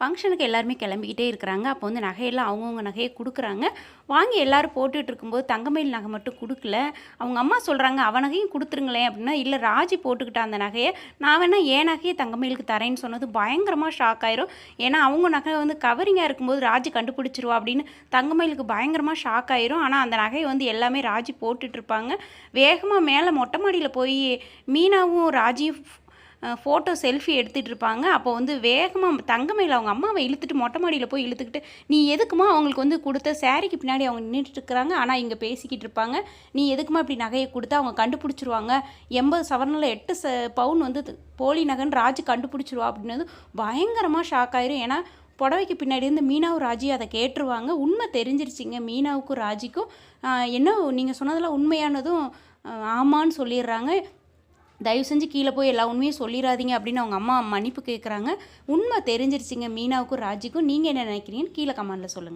ஃபங்க்ஷனுக்கு எல்லாருமே கிளம்பிக்கிட்டே இருக்கிறாங்க. அப்போ வந்து நகையெல்லாம் அவங்கவுங்க நகையை கொடுக்குறாங்க. வாங்கி எல்லோரும் போட்டுட்டு இருக்கும்போது தங்கமயில் நகை மட்டும் கொடுக்கல. அவங்க அம்மா சொல்கிறாங்க, அவ நகையும் கொடுத்துருங்களேன் அப்படின்னா, இல்லை ராஜி போட்டுக்கிட்ட அந்த நகையை நான் வேணால் என் நகையை தங்கமயிலுக்கு தரேன்னு சொன்னது பயங்கரமாக ஷாக் ஆயிரும். ஏன்னா அவங்க நகை வந்து கவரிங்காக இருக்கும்போது ராஜி கண்டுபிடிச்சிருவா அப்படின்னு தங்கமயிலுக்கு பயங்கரமாக ஷாக் ஆயிரும். ஆனால் அந்த நகையை வந்து எல்லாமே ராஜி போட்டுட்ருப்பாங்க. வேகமாக மேலே மொட்டை மாடியில் போய் மீனாவும் ராஜியும் ஃபோட்டோ செல்ஃபி எடுத்துகிட்டு இருப்பாங்க. அப்போ வந்து வேகமாக தங்கமயில் அவங்க அம்மாவை இழுத்துட்டு மொட்டை மாடியில் போய் இழுத்துக்கிட்டு, நீ எதுக்குமா அவங்களுக்கு வந்து கொடுத்த சாரிக்கு பின்னாடி அவங்க நின்றுட்டு இருக்கிறாங்க, ஆனால் இங்கே பேசிக்கிட்டு இருப்பாங்க, நீ எதுக்குமா இப்படி நகையை கொடுத்தா அவங்க கண்டுபிடிச்சிருவாங்க, 80 சவரனில் 8 பவுன் வந்து போலி நகைன்னு ராஜு கண்டுபிடிச்சிருவா அப்படின்னது பயங்கரமாக ஷாக் ஆயிரும். ஏன்னா புடவைக்கு பின்னாடி இருந்து மீனாவும் ராஜி அதை கேட்டுருவாங்க. உண்மை தெரிஞ்சிருச்சிங்க மீனாவுக்கும் ராஜிக்கும். என்ன நீங்கள் சொன்னதெல்லாம் உண்மையானதும் ஆமான்னு சொல்லிடுறாங்க. தயவு செஞ்சு கீழே போய் எல்லா உண்மையும் சொல்லிடாதீங்க அப்படின்னு அவங்க அம்மா மன்னிப்பு கேட்குறாங்க. உண்மை தெரிஞ்சிருச்சிங்க மீனாவுக்கும் ராஜிக்கும். நீங்கள் என்ன நினைக்கிறீங்கன்னு கீழே கமெண்டில் சொல்லுங்கள்.